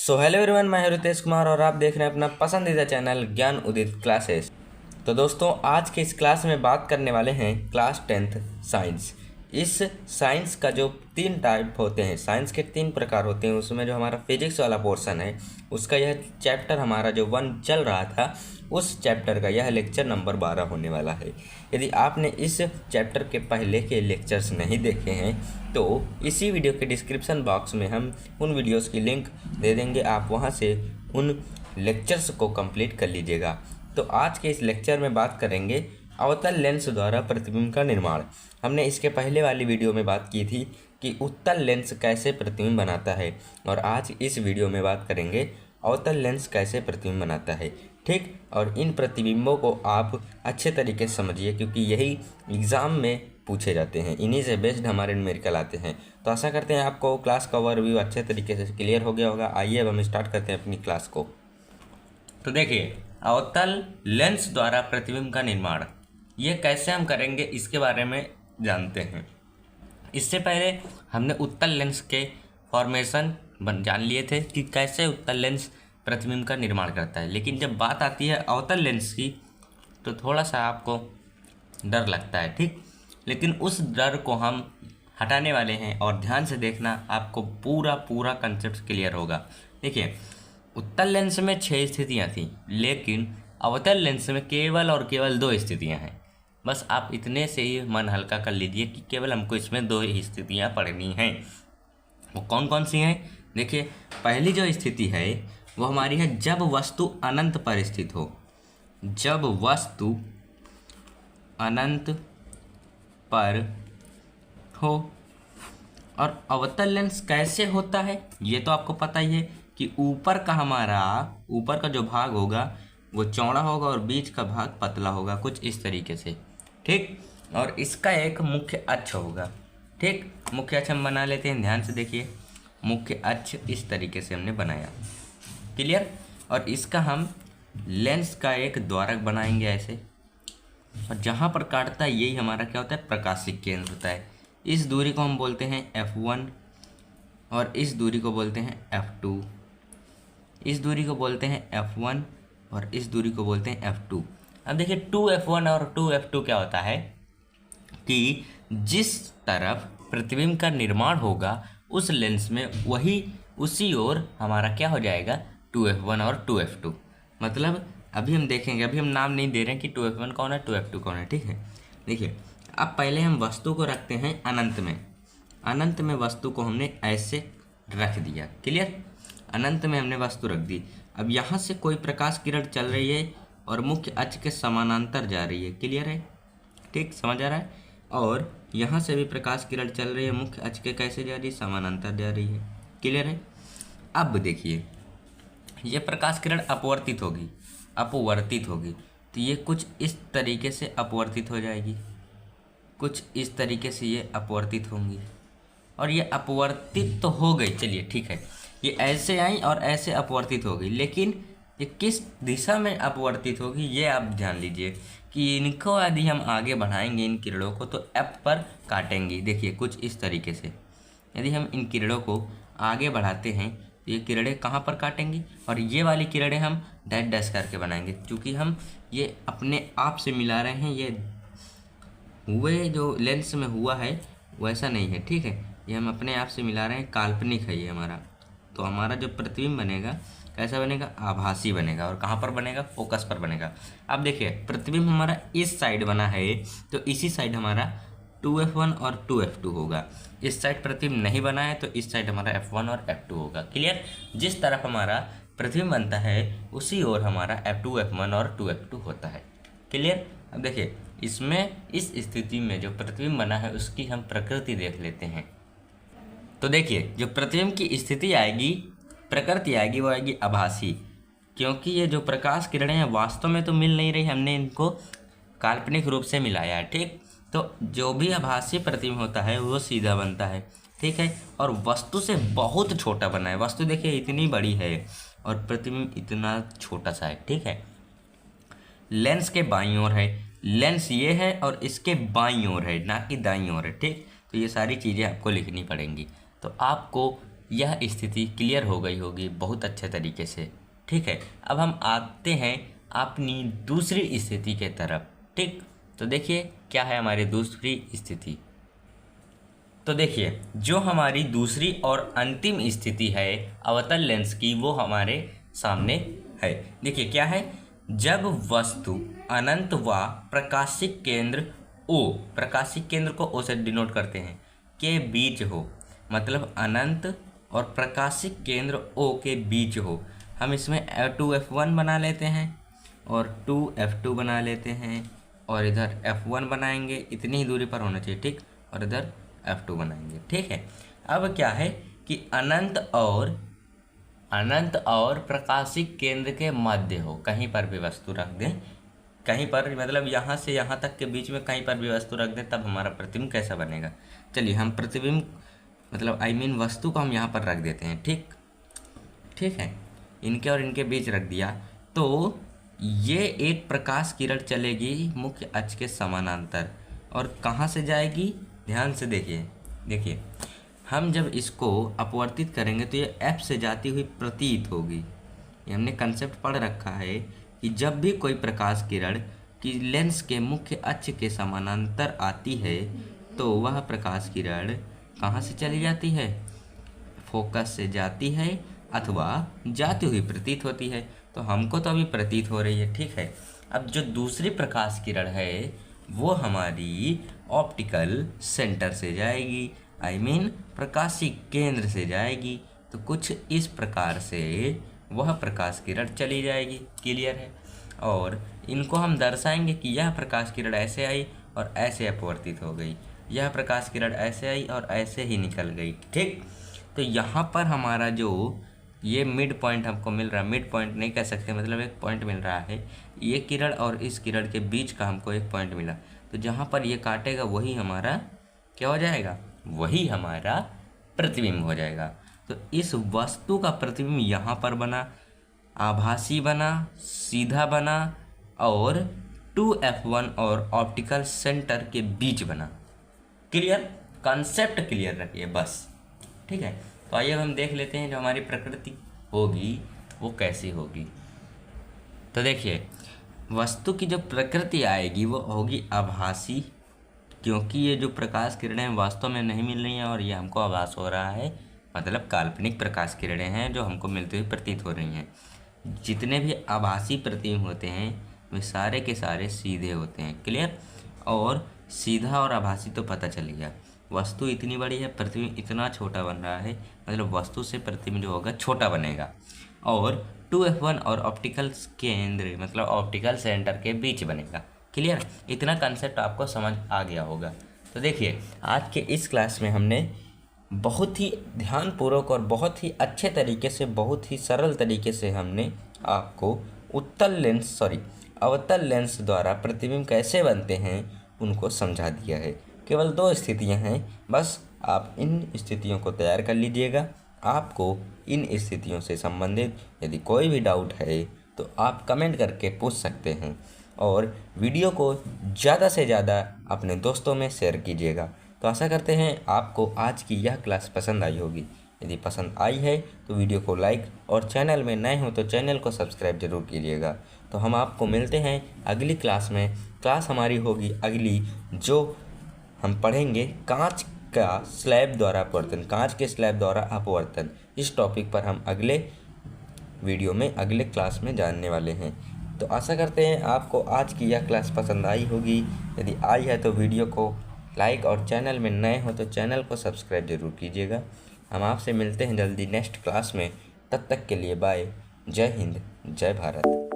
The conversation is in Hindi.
सो हेलो एवरीवन, मैं रितेश कुमार और आप देख रहे हैं अपना पसंदीदा चैनल ज्ञान उदित क्लासेस। तो दोस्तों, आज के इस क्लास में बात करने वाले हैं क्लास 10th साइंस। इस साइंस का जो 3 टाइप होते हैं, साइंस के 3 प्रकार होते हैं, उसमें जो हमारा फिजिक्स वाला पोर्शन है उसका यह चैप्टर हमारा जो 1 चल रहा था, उस चैप्टर का यह लेक्चर नंबर 12 होने वाला है। यदि आपने इस चैप्टर के पहले के लेक्चर्स नहीं देखे हैं तो इसी वीडियो के डिस्क्रिप्शन बॉक्स में हम उन वीडियोस की लिंक दे देंगे, आप वहां से उन लेक्चर्स को कंप्लीट कर लीजिएगा। तो आज के इस लेक्चर में बात करेंगे अवतल लेंस द्वारा प्रतिबिंब का निर्माण। हमने इसके पहले वाली वीडियो में बात की थी कि उत्तल लेंस कैसे प्रतिबिंब बनाता है, और आज इस वीडियो में बात करेंगे अवतल लेंस कैसे प्रतिबिंब बनाता है। ठीक, और इन प्रतिबिंबों को आप अच्छे तरीके से समझिए क्योंकि यही एग्ज़ाम में पूछे जाते हैं, इन्हीं से बेस्ड हमारे न्यूमेरिकल आते हैं। तो आशा करते हैं आपको क्लास का ओवरव्यू अच्छे तरीके से क्लियर हो गया होगा। आइए अब हम स्टार्ट करते हैं अपनी क्लास को। तो देखिए, अवतल लेंस द्वारा प्रतिबिंब का निर्माण ये कैसे हम करेंगे इसके बारे में जानते हैं। इससे पहले हमने उत्तल लेंस के फॉर्मेशन जान लिए थे कि कैसे उत्तल लेंस प्रतिबिंब का निर्माण करता है, लेकिन जब बात आती है अवतल लेंस की तो थोड़ा सा आपको डर लगता है। ठीक, लेकिन उस डर को हम हटाने वाले हैं और ध्यान से देखना, आपको पूरा कंसेप्ट क्लियर होगा। देखिए, उत्तल लेंस में 6 स्थितियां थी, लेकिन अवतल लेंस में केवल और केवल 2 स्थितियां हैं। बस आप इतने से ही मन हल्का कर लीजिए कि केवल हमको इसमें 2 ही स्थितियां पढ़नी हैं। वो कौन कौन सी हैं? देखिए, पहली जो स्थिति है वो हमारी है जब वस्तु अनंत पर स्थित हो। जब वस्तु अनंत पर हो। और अवतल लेंस कैसे होता है ये तो आपको पता ही है कि ऊपर का जो भाग होगा वो चौड़ा होगा और बीच का भाग पतला होगा, कुछ इस तरीके से। ठीक, और इसका एक मुख्य अक्ष होगा। ठीक, मुख्य अक्ष हम बना लेते हैं, ध्यान से देखिए। मुख्य अक्ष इस तरीके से हमने बनाया, क्लियर। और इसका हम लेंस का एक द्वारक बनाएंगे ऐसे, और जहाँ पर काटता है यही हमारा क्या होता है, प्रकाशिक केंद्र होता है। इस दूरी को हम बोलते हैं F1 और इस दूरी को बोलते हैं F2। इस दूरी को बोलते हैं F1 और इस दूरी को बोलते हैं F2। अब देखिए, 2F1 और 2F2 क्या होता है कि जिस तरफ प्रतिबिंब का निर्माण होगा उस लेंस में वही उसी ओर हमारा क्या हो जाएगा, 2F1 और 2F2। मतलब अभी हम देखेंगे, अभी हम नाम नहीं दे रहे हैं कि 2F1 कौन है 2F2 कौन है। ठीक है, देखिए, अब पहले हम वस्तु को रखते हैं अनंत में। अनंत में वस्तु को हमने ऐसे रख दिया, क्लियर। अनंत में हमने वस्तु रख दी। अब यहाँ से कोई प्रकाश किरण चल रही है और मुख्य अक्ष के समानांतर जा रही है, क्लियर है। ठीक, समझ आ रहा है। और यहाँ से भी प्रकाश किरण चल रही है, मुख्य अक्ष के कैसे जा रही है, समानांतर जा रही है, क्लियर है। अब देखिए, ये प्रकाश किरण अपवर्तित होगी, तो ये कुछ इस तरीके से अपवर्तित हो जाएगी, कुछ इस तरीके से ये अपवर्तित होंगी, और ये अपवर्तित तो हो गई, चलिए ठीक है। ये ऐसे आई और ऐसे अपवर्तित हो गई, लेकिन ये किस दिशा में अपवर्तित होगी ये आप ध्यान लीजिए कि इनको यदि हम आगे बढ़ाएंगे इन किरणों को तो F पर काटेंगी। देखिए, कुछ इस तरीके से यदि हम इन किरणों को आगे बढ़ाते हैं तो ये किरणें कहाँ पर काटेंगी, और ये वाली किरणें हम डैश डैश करके बनाएंगे, क्योंकि हम ये अपने आप से मिला रहे हैं। ये हुए जो लेंस में हुआ है वैसा नहीं है, ठीक है। ये हम अपने आप से मिला रहे हैं, काल्पनिक है ये हमारा। तो हमारा जो प्रतिबिंब बनेगा कैसा बनेगा, आभासी बनेगा। और कहाँ पर बनेगा, फोकस पर बनेगा। अब देखिए, प्रतिबिंब हमारा इस साइड बना है तो इसी साइड हमारा 2F1 और 2F2 होगा। इस साइड प्रतिबिंब नहीं बना है तो इस साइड हमारा F1 और F2 होगा, क्लियर। जिस तरफ हमारा प्रतिबिंब बनता है उसी ओर हमारा F2, F1 और 2F2 होता है, क्लियर। अब देखिए, इसमें इस स्थिति में जो प्रतिबिंब बना है उसकी हम प्रकृति देख लेते हैं। तो देखिए, जो प्रतिबिंब की स्थिति आएगी, प्रकृति आएगी, वो आएगी आभासी, क्योंकि ये जो प्रकाश किरणें हैं वास्तव में तो मिल नहीं रही, हमने इनको काल्पनिक रूप से मिलाया है। ठीक, तो जो भी आभासी प्रतिबिंब होता है वो सीधा बनता है, ठीक है, और वस्तु से बहुत छोटा बना है। वस्तु देखिए इतनी बड़ी है और प्रतिबिंब इतना छोटा सा है, ठीक है। लेंस के बाईं ओर है, लेंस ये है और इसके बाईं ओर है, ना कि दाईं ओर है। ठीक, तो ये सारी चीज़ें आपको लिखनी पड़ेंगी। तो आपको यह स्थिति क्लियर हो गई होगी बहुत अच्छे तरीके से। ठीक है, अब हम आते हैं अपनी दूसरी स्थिति के तरफ। ठीक, तो देखिए क्या है हमारी दूसरी स्थिति। तो देखिए जो हमारी दूसरी और अंतिम स्थिति है अवतल लेंस की, वो हमारे सामने है। देखिए क्या है, जब वस्तु अनंत व प्रकाशिक केंद्र O, प्रकाशिक केंद्र को O से डिनोट करते हैं, के बीच हो, मतलब अनंत और प्रकाशिक केंद्र O के बीच हो। हम इसमें 2F1 बना लेते हैं और 2F2 बना लेते हैं और इधर F1 बनाएंगे, इतनी ही दूरी पर होना चाहिए। ठीक, और इधर F2 बनाएंगे। ठीक है, अब क्या है कि अनंत और प्रकाशिक केंद्र के मध्य हो, कहीं पर भी वस्तु रख दें, कहीं पर मतलब यहाँ से यहाँ तक के बीच में कहीं पर भी वस्तु रख दें, तब हमारा प्रतिबिंब कैसा बनेगा। चलिए हम प्रतिबिंब मतलब वस्तु को हम यहाँ पर रख देते हैं। ठीक है, इनके और इनके बीच रख दिया, तो ये एक प्रकाश किरण चलेगी मुख्य अक्ष के समानांतर, और कहाँ से जाएगी, ध्यान से देखिए हम जब इसको अपवर्तित करेंगे तो ये F से जाती हुई प्रतीत होगी। ये हमने कंसेप्ट पढ़ रखा है कि जब भी कोई प्रकाश किरण की लेंस के मुख्य अक्ष के समानांतर आती है तो वह प्रकाश किरण कहाँ से चली जाती है, फोकस से जाती है अथवा जाती हुई प्रतीत होती है। तो हमको तो अभी प्रतीत हो रही है। ठीक है, अब जो दूसरी प्रकाश किरण है वो हमारी ऑप्टिकल सेंटर से जाएगी, प्रकाशिक केंद्र से जाएगी। तो कुछ इस प्रकार से वह प्रकाश किरण चली जाएगी। क्लियर है, और इनको हम दर्शाएंगे कि यह प्रकाश किरण ऐसे आई और ऐसे अपवर्तित हो गई, यह प्रकाश किरण ऐसे आई और ऐसे ही निकल गई। ठीक, तो यहाँ पर हमारा जो ये मिड पॉइंट हमको मिल रहा है, मिड पॉइंट नहीं कह सकते, मतलब एक पॉइंट मिल रहा है, ये किरण और इस किरण के बीच का हमको एक पॉइंट मिला। तो जहाँ पर ये काटेगा वही हमारा क्या हो जाएगा, वही हमारा प्रतिबिंब हो जाएगा। तो इस वस्तु का प्रतिबिंब यहाँ पर बना, आभासी बना, सीधा बना और 2F1 और ऑप्टिकल सेंटर के बीच बना। क्लियर, कंसेप्ट क्लियर रखिए बस। ठीक है, तो आइए हम देख लेते हैं जो हमारी प्रकृति होगी वो कैसी होगी। तो देखिए वस्तु की जो प्रकृति आएगी वो होगी आभासी, क्योंकि ये जो प्रकाश किरणें वास्तव में नहीं मिल रही हैं और ये हमको आभास हो रहा है, मतलब काल्पनिक प्रकाश किरणें हैं जो हमको मिलती हुई प्रतीत हो रही हैं। जितने भी आभासी प्रतिबिंब होते हैं वे सारे के सारे सीधे होते हैं। क्लियर, और सीधा और आभासी तो पता चल गया। वस्तु इतनी बड़ी है, प्रतिबिंब इतना छोटा बन रहा है, मतलब वस्तु से प्रतिबिंब जो होगा छोटा बनेगा, और 2F1 और ऑप्टिकल केंद्र मतलब ऑप्टिकल सेंटर के बीच बनेगा। क्लियर, इतना कंसेप्ट आपको समझ आ गया होगा। तो देखिए आज के इस क्लास में हमने बहुत ही ध्यानपूर्वक और बहुत ही अच्छे तरीके से, बहुत ही सरल तरीके से हमने आपको अवतल लेंस द्वारा प्रतिबिंब कैसे बनते हैं उनको समझा दिया है। केवल 2 स्थितियां हैं, बस आप इन स्थितियों को तैयार कर लीजिएगा। आपको इन स्थितियों से संबंधित यदि कोई भी डाउट है तो आप कमेंट करके पूछ सकते हैं, और वीडियो को ज़्यादा से ज़्यादा अपने दोस्तों में शेयर कीजिएगा। तो आशा करते हैं आपको आज की यह क्लास पसंद आई होगी। यदि पसंद आई है तो वीडियो को लाइक, और चैनल में नए हो तो चैनल को सब्सक्राइब जरूर कीजिएगा। तो हम आपको मिलते हैं अगली क्लास में। क्लास हमारी होगी अगली, जो हम पढ़ेंगे कांच का स्लैब द्वारा अपवर्तन, कांच के स्लैब द्वारा अपवर्तन। इस टॉपिक पर हम अगले वीडियो में, अगले क्लास में जानने वाले हैं। तो आशा करते हैं आपको आज की यह क्लास पसंद आई होगी। यदि आई है तो वीडियो को लाइक, और चैनल में नए हो तो चैनल को सब्सक्राइब जरूर कीजिएगा। हम आपसे मिलते हैं जल्दी नेक्स्ट क्लास में। तब तक के लिए बाय। जय हिंद, जय भारत।